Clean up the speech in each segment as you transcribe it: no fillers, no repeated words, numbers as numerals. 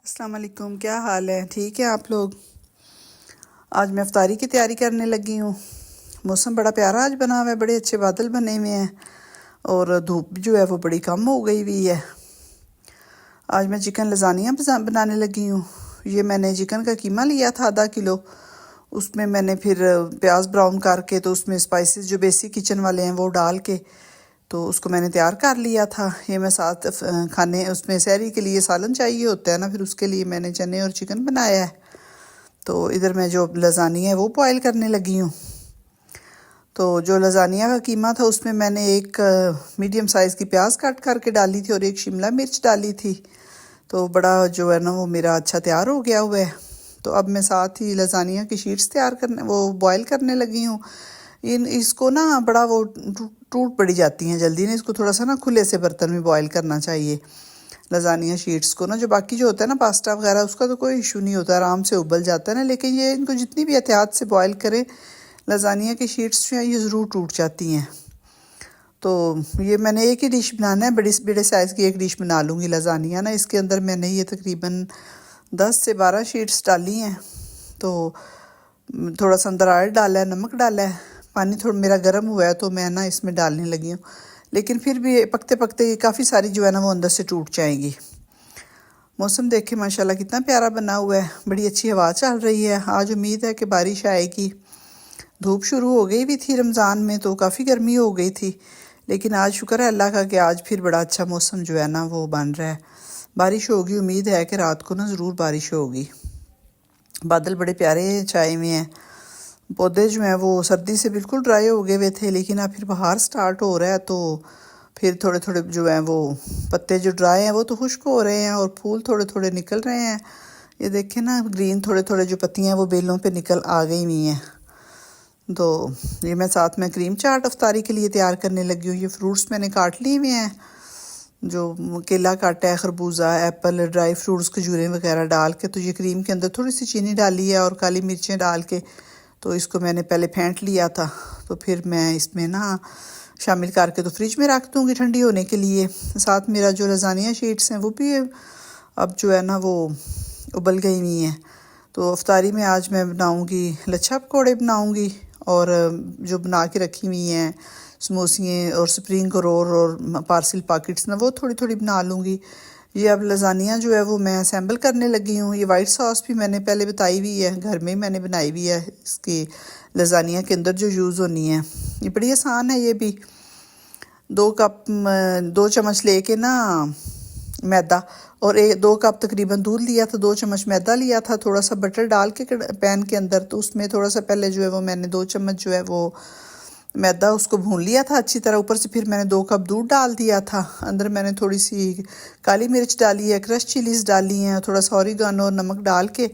अस्सलाम वालेकुम, क्या हाल है? ठीक है आप लोग? आज मैं इफ्तारी की तैयारी करने लगी हूँ। मौसम बड़ा प्यारा आज बना हुआ है, बड़े अच्छे बादल बने हुए हैं और धूप जो है वो बड़ी कम हो गई हुई है। आज मैं चिकन लजानिया बनाने लगी हूँ। ये मैंने चिकन का कीमा लिया था आधा किलो। उसमें मैंने फिर प्याज ब्राउन करके तो उसमें स्पाइसेस जो बेसिक किचन वाले हैं वो डाल के तो उसको मैंने तैयार कर लिया था। ये मैं साथ खाने उसमें सहरी के लिए सालन चाहिए होता है ना, फिर उसके लिए मैंने चने और चिकन बनाया है। तो इधर मैं जो लजानिया है वो बॉयल करने लगी हूँ। तो जो लजानिया का कीमा था उसमें मैंने एक मीडियम साइज़ की प्याज कट करके डाली थी और एक शिमला मिर्च डाली थी। तो बड़ा जो है ना वो मेरा अच्छा तैयार हो गया हुआ है। तो अब मैं साथ ही लजानिया की शीट्स तैयार करने वो बॉयल करने लगी हूँ। इसको ना बड़ा वो टूट पड़ी जाती हैं जल्दी ना, इसको थोड़ा सा ना खुले से बर्तन में बॉयल करना चाहिए लजानिया शीट्स को ना। जो बाकी जो होता है ना पास्ता वगैरह उसका तो कोई इशू नहीं होता, आराम से उबल जाता है ना, लेकिन ये इनको जितनी भी एहतियात से बॉयल करें लजानिया की शीट्स जो हैं ये ज़रूर टूट जाती हैं। तो ये मैंने एक ही डिश बनाना है, बड़े साइज़ की एक डिश बना लूँगी लजानिया ना। इसके अंदर मैंने ये तकरीबन 10 से 12 शीट्स डाली हैं। तो थोड़ा सा अंदर ऑयल डाला है, नमक डाला है, पानी थोड़ा मेरा गर्म हुआ है तो मैं ना इसमें डालने लगी हूँ। लेकिन फिर भी पकते पकते काफ़ी सारी जो है ना वो अंदर से टूट जाएंगी। मौसम देखे माशाल्लाह कितना प्यारा बना हुआ है, बड़ी अच्छी हवा चल रही है। आज उम्मीद है कि बारिश आएगी। धूप शुरू हो गई भी थी रमज़ान में तो काफ़ी गर्मी हो गई थी, लेकिन आज शुक्र है अल्लाह का कि आज फिर बड़ा अच्छा मौसम जो है ना वो बन रहा है। बारिश होगी, उम्मीद है कि रात को ना ज़रूर बारिश होगी। बादल बड़े प्यारे छाए हुए हैं। पौधे जो हैं वो सर्दी से बिल्कुल ड्राई हो गए हुए थे, लेकिन अब फिर बाहर स्टार्ट हो रहा है तो फिर थोड़े थोड़े जो हैं वो पत्ते जो ड्राई हैं वो तो खुश्क हो रहे हैं और फूल थोड़े थोड़े निकल रहे हैं। ये देखें ना, ग्रीन थोड़े थोड़े जो पत्तियाँ हैं वो बेलों पे निकल आ गई हुई हैं। तो ये मैं साथ में क्रीम चाट अफ्तारी के लिए तैयार करने लगी हूँ। ये फ्रूट्स मैंने काट लिए हुए हैं, जो केला काटा है, खरबूजा, एप्पल, ड्राई फ्रूट्स, खजूरें वगैरह डाल के तो ये क्रीम के अंदर थोड़ी सी चीनी डाली है और काली मिर्चें डाल के तो इसको मैंने पहले फेंट लिया था। तो फिर मैं इसमें ना शामिल करके तो फ्रिज में रख दूँगी ठंडी होने के लिए। साथ मेरा जो लजानिया शीट्स हैं वो भी अब जो है ना वो उबल गई हुई हैं। तो अफ्तारी में आज मैं बनाऊँगी लच्छा पकौड़े बनाऊँगी और जो बना के रखी हुई हैं समोसियाँ और स्प्रिंग रोल और पार्सल पॉकेट्स ना वो थोड़ी थोड़ी बना लूँगी। ये अब लजानिया जो है वो मैं असेंबल करने लगी हूँ। ये वाइट सॉस भी मैंने पहले बताई हुई है, घर में मैंने बनाई हुई है इसकी लजानिया के अंदर जो यूज़ होनी है। ये बड़ी आसान है। ये भी 2 चम्मच लेके ना मैदा और 2 कप तकरीबन दूध लिया था, 2 चम्मच मैदा लिया था, थोड़ा सा बटर डाल के पैन के अंदर। तो उसमें थोड़ा सा पहले जो है वो मैंने 2 चम्मच जो है वो मैदा उसको भून लिया था अच्छी तरह। ऊपर से फिर मैंने 2 कप दूध डाल दिया था। अंदर मैंने थोड़ी सी काली मिर्च डाली है, क्रश चिलीज़ डाली हैं, थोड़ा सा ऑरिगेनो और नमक डाल के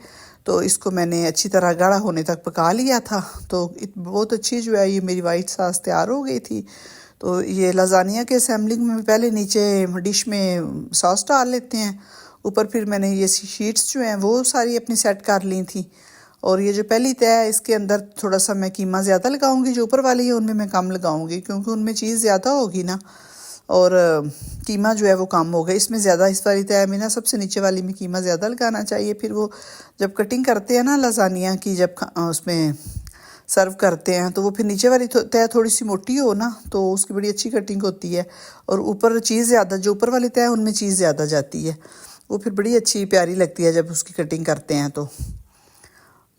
तो इसको मैंने अच्छी तरह गाढ़ा होने तक पका लिया था। तो बहुत अच्छी जो है ये मेरी वाइट सॉस तैयार हो गई थी। तो ये लजानिया के असेंबलिंग में पहले नीचे डिश में सॉस डाल लेते हैं, ऊपर फिर मैंने ये शीट्स जो हैं वो सारी अपनी सेट कर ली थी। और ये जो पहली तय है इसके अंदर थोड़ा सा मैं कीमा ज़्यादा लगाऊंगी, जो ऊपर वाली है उनमें मैं कम लगाऊंगी क्योंकि उनमें चीज़ ज़्यादा होगी ना और कीमा जो है वो कम होगा इसमें ज़्यादा। इस वाली तय में ना सबसे नीचे वाली में कीमा ज़्यादा लगाना चाहिए। फिर वो जब कटिंग करते हैं ना लजानिया की, जब उसमें सर्व करते हैं तो वो फिर नीचे वाली तय थोड़ी सी मोटी हो ना तो उसकी बड़ी अच्छी कटिंग होती है और ऊपर चीज़ ज़्यादा, जो ऊपर वाली तय उनमें चीज़ ज़्यादा जाती है, वो फिर बड़ी अच्छी प्यारी लगती है जब उसकी कटिंग करते हैं।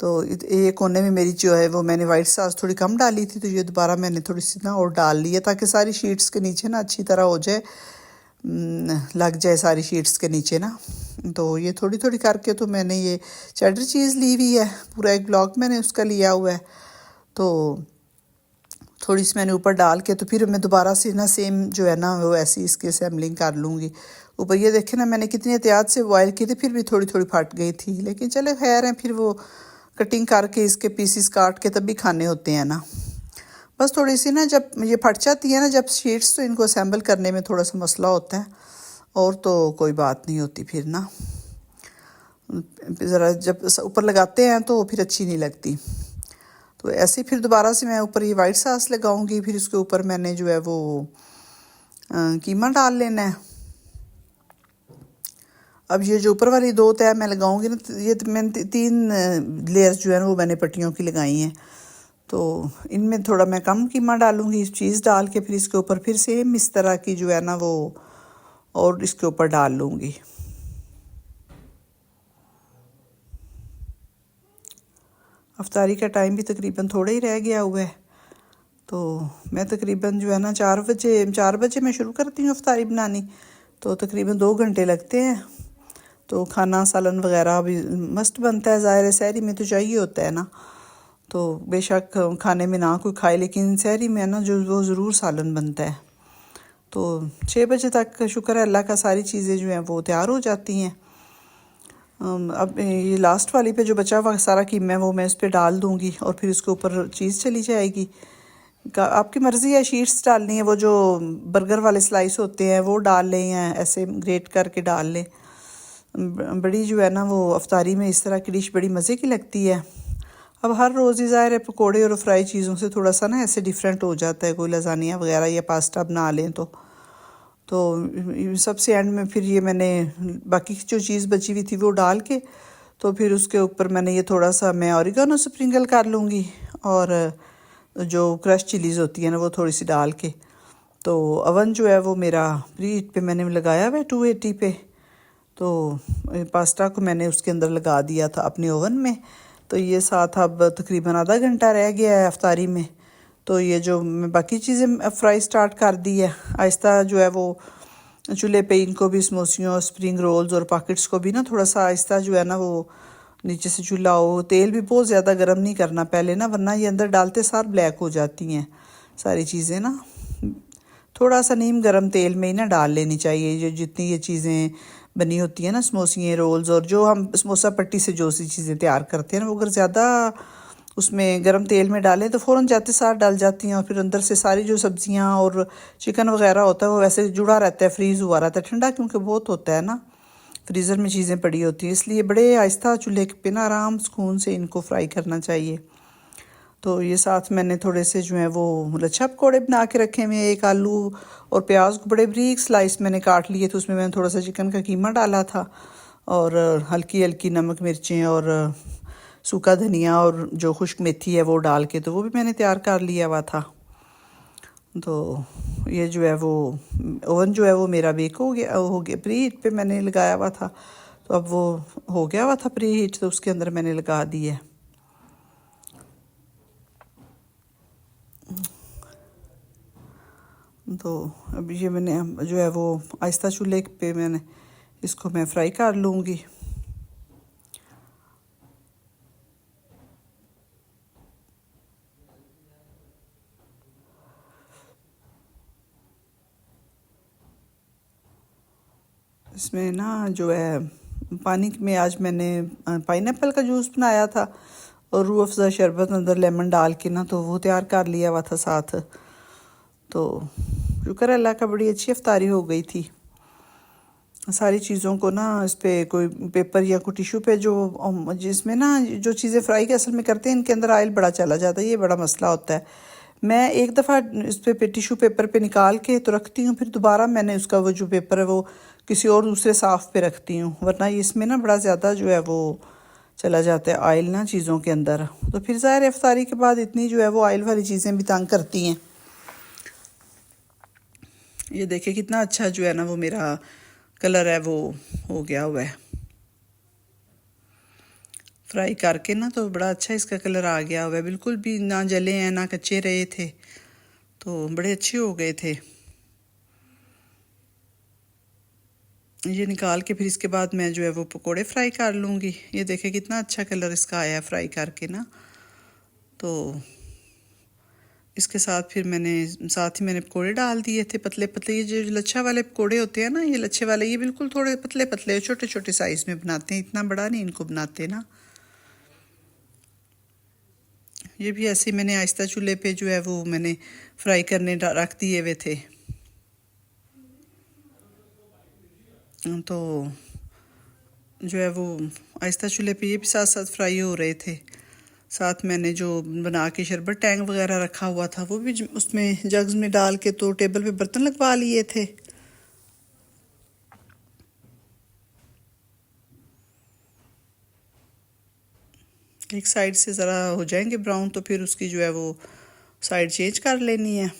तो ये कोने में मेरी जो है वो मैंने वाइट सॉस थोड़ी कम डाली थी तो ये दोबारा मैंने थोड़ी सी ना और डाल ली है ताकि सारी शीट्स के नीचे ना अच्छी तरह हो जाए, लग जाए सारी शीट्स के नीचे ना। तो ये थोड़ी थोड़ी करके तो मैंने ये चेडर चीज़ ली हुई है, पूरा एक ब्लॉक मैंने उसका लिया हुआ है। तो थोड़ी सी मैंने ऊपर डाल के तो फिर मैं दोबारा से ना सेम जो है ना वो ऐसी इसकी असेंबलिंग कर लूँगी। ऊपर ये देखे ना मैंने कितनी एहतियात से बॉयल की थी, फिर भी थोड़ी थोड़ी फट गई थी, लेकिन चले खैर हैं, फिर वो कटिंग करके इसके पीसीस काट के तभी खाने होते हैं ना। बस थोड़ी सी ना जब ये फट जाती है ना जब शीट्स तो इनको असेंबल करने में थोड़ा सा मसला होता है, और तो कोई बात नहीं होती फिर ना। ज़रा जब ऊपर लगाते हैं तो फिर अच्छी नहीं लगती। तो ऐसे ही फिर दोबारा से मैं ऊपर ये वाइट सॉस लगाऊंगी, फिर उसके ऊपर मैंने जो है वो कीमा डाल लेना है। अब ये जो ऊपर वाली 2 तय मैं लगाऊंगी ना, ये मैंने 3 लेयर्स जो है ना वो मैंने पट्टियों की लगाई हैं। तो इनमें थोड़ा मैं कम कीमा डालूंगी, इस चीज़ डाल के फिर इसके ऊपर फिर सेम इस तरह की जो है ना वो और इसके ऊपर डाल लूँगी। अफ्तारी का टाइम भी तकरीबन थोड़ा ही रह गया हुआ है, तो मैं तकरीबन जो है ना 4 बजे मैं शुरू करती हूँ अफ्तारी बनानी, तो तकरीबन 2 घंटे लगते हैं। तो खाना सालन वगैरह भी मस्त बनता है, ज़ाहिर है सहरी में तो चाहिए होता है ना, तो बेशक खाने में ना कोई खाए लेकिन सहरी में ना जो वो ज़रूर सालन बनता है। तो 6 बजे तक शुक्र है अल्लाह का सारी चीज़ें जो हैं वो तैयार हो जाती हैं। अब ये लास्ट वाली पे जो बचा हुआ सारा कीमा है वो मैं इस पर डाल दूँगी और फिर उसके ऊपर चीज़ चली जाएगी। आपकी मर्ज़ी है शीट्स डालनी है, वो जो बर्गर वाले स्लाइस होते हैं वो डाल लें या ऐसे ग्रेट करके डाल लें। बड़ी जो है ना वो अफ्तारी में इस तरह की डिश बड़ी मज़े की लगती है। अब हर रोज़ ही ज़ाहिर है पकौड़े और फ्राई चीज़ों से थोड़ा सा ना ऐसे डिफरेंट हो जाता है, कोई लजानिया वगैरह या पास्ता बना लें तो सबसे एंड में फिर ये मैंने बाकी जो चीज़ बची हुई थी वो डाल के तो फिर उसके ऊपर मैंने ये थोड़ा सा मैं ऑरिगेनो स्प्रिंकल कर लूँगी और जो क्रश चिलीज़ होती है ना वो थोड़ी सी डाल के। तो अवन जो है वो मेरा प्री हीट पे मैंने लगाया हुआ है 280 पे। तो पास्ता को मैंने उसके अंदर लगा दिया था अपने ओवन में। तो ये साथ अब तकरीबन आधा घंटा रह गया है अफ्तारी में। तो ये जो मैं बाकी चीज़ें फ्राई स्टार्ट कर दी है आहिस्ता जो है वो चूल्हे पे इनको भी समोसियों स्प्रिंग रोल्स और पॉकेट्स को भी ना थोड़ा सा आहिस्ता जो है ना वो नीचे से चूल्हा हो, तेल भी बहुत ज़्यादा गर्म नहीं करना पहले ना, वरना ये अंदर डालते सार ब्लैक हो जाती हैं सारी चीज़ें ना। थोड़ा सा नीम गर्म तेल में ही ना डाल लेनी चाहिए जो जितनी ये चीज़ें बनी होती हैं ना समोसियाँ रोल्स और जो हम समोसा पट्टी से जो सी चीज़ें तैयार करते हैं ना वो अगर ज़्यादा उसमें गर्म तेल में डालें तो फ़ौरन जाते सार डल जाती हैं और फिर अंदर से सारी जो सब्जियां और चिकन वगैरह होता है वो वैसे जुड़ा रहता है, फ्रीज़ हुआ रहता है, ठंडा क्योंकि बहुत होता है ना फ्रीज़र में चीज़ें पड़ी होती हैं, इसलिए बड़े आहिस्ता चूल्हे पे ना आराम सुकून से इनको फ्राई करना चाहिए। तो ये साथ मैंने थोड़े से जो है वो लच्छा पकौड़े बना के रखे हुए हैं, एक आलू और प्याज को बड़े बारीक स्लाइस मैंने काट लिए थे, उसमें मैंने थोड़ा सा चिकन का कीमा डाला था और हल्की हल्की नमक मिर्चें और सूखा धनिया और जो खुश्क मेथी है वो डाल के तो वो भी मैंने तैयार कर लिया हुआ था। तो ये जो है वो ओवन जो है वो मेरा बेक हो गया प्री हीट पे मैंने लगाया हुआ था, तो अब वो हो गया हुआ था प्री हीट, तो उसके अंदर मैंने लगा दी है। तो अब ये मैंने जो है वो आहिस्ता चूल्हे पे मैंने इसको मैं फ्राई कर लूँगी। इसमें ना जो है पानी में आज मैंने पाइनएप्पल का जूस बनाया था और रूह अफ़ज़ा शरबत अंदर लेमन डाल के ना तो वो तैयार कर लिया हुआ था साथ। तो शुक्र अल्लाह का बड़ी अच्छी अफ्तारी हो गई थी। सारी चीज़ों को ना इस पर कोई पेपर या कोई टिशू पे जो जिसमें ना जो चीज़ें फ्राई के असल में करते हैं इनके अंदर ऑयल बड़ा चला जाता है, ये बड़ा मसला होता है। मैं एक दफ़ा इस पे टिशू पेपर पे निकाल के तो रखती हूँ, फिर दोबारा मैंने उसका वो जो पेपर है वो किसी और दूसरे साफ़ पे रखती हूँ, वरना इसमें ना बड़ा ज़्यादा जो है वो चला जाता है ऑयल ना चीज़ों के अंदर। तो फिर ज़ाहिर इफ्तारी के बाद इतनी जो है वो ऑयल वाली चीज़ें भी तंग करती हैं। ये देखिए कितना अच्छा जो है ना वो मेरा कलर है वो हो गया हुआ है फ्राई करके ना, तो बड़ा अच्छा इसका कलर आ गया हुआ है, बिल्कुल भी ना जले हैं ना कच्चे रहे थे, तो बड़े अच्छे हो गए थे। ये निकाल के फिर इसके बाद मैं जो है वो पकोड़े फ्राई कर लूँगी। ये देखें कितना अच्छा कलर इसका आया है फ्राई करके ना। तो इसके साथ फिर साथ ही मैंने पकोड़े डाल दिए थे पतले पतले, ये जो लच्छा वाले पकोड़े होते हैं ना, ये लच्छे वाले ये बिल्कुल थोड़े पतले पतले छोटे छोटे साइज़ में बनाते हैं, इतना बड़ा नहीं इनको बनाते ना। ये भी ऐसे मैंने आहिस्ता चूल्हे पे जो है वो मैंने फ्राई करने रख दिए हुए थे। तो जो है वो आहिस्ता चूल्हे पे ये भी साथ साथ फ्राई हो रहे थे। साथ मैंने जो बना के शरबत टैंक वगैरह रखा हुआ था वो भी उसमें जग्स में डाल के तो टेबल पे बर्तन लगवा लिए थे। एक साइड से ज़रा हो जाएंगे ब्राउन तो फिर उसकी जो है वो साइड चेंज कर लेनी है।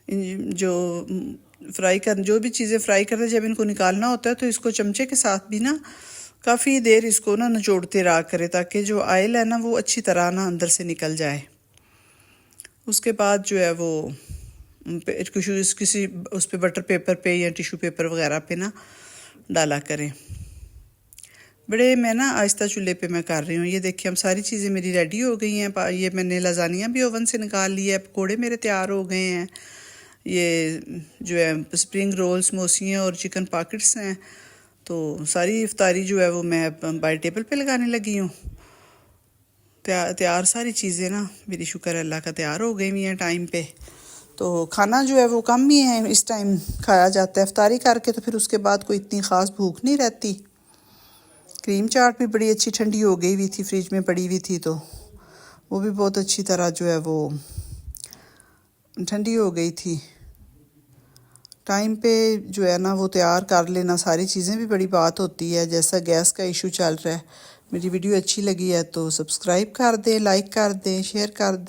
जो जो भी चीज़ें फ्राई करते जब इनको निकालना होता है तो इसको चमचे के साथ भी ना काफ़ी देर इसको ना निचोड़ते रहा करें, ताकि जो ऑयल है ना वो अच्छी तरह ना अंदर से निकल जाए। उसके बाद जो है वो किसी उस पे बटर पेपर पे या टिश्यू पेपर वगैरह पे ना डाला करें। बड़े मैं ना आहिस्ता चूल्हे पे मैं कर रही हूँ। ये देखिए हम सारी चीज़ें मेरी रेडी हो गई हैं। ये मैंने लजानिया भी ओवन से निकाल लिया है, पकौड़े मेरे तैयार हो गए हैं। ये जो है स्प्रिंग रोल्स, मोसियाँ और चिकन पॉकेट्स हैं। तो सारी इफ्तारी जो है वो मैं बाई टेबल पे लगाने लगी हूँ। तैयार सारी चीज़ें ना मेरी शुक्र अल्लाह का तैयार हो गई हुई हैं टाइम पे। तो खाना जो है वो कम ही है इस टाइम खाया जाता है इफ्तारी करके, तो फिर उसके बाद कोई इतनी ख़ास भूख नहीं रहती। क्रीम चाट भी बड़ी अच्छी ठंडी हो गई हुई थी, फ्रिज में पड़ी हुई थी, तो वो भी बहुत अच्छी तरह जो है वो ठंडी हो गई थी। टाइम पे जो है ना वो तैयार कर लेना सारी चीज़ें भी बड़ी बात होती है। जैसा गैस का इशू चल रहा है, मेरी वीडियो अच्छी लगी है तो सब्सक्राइब कर दें, लाइक कर दें, शेयर कर दें।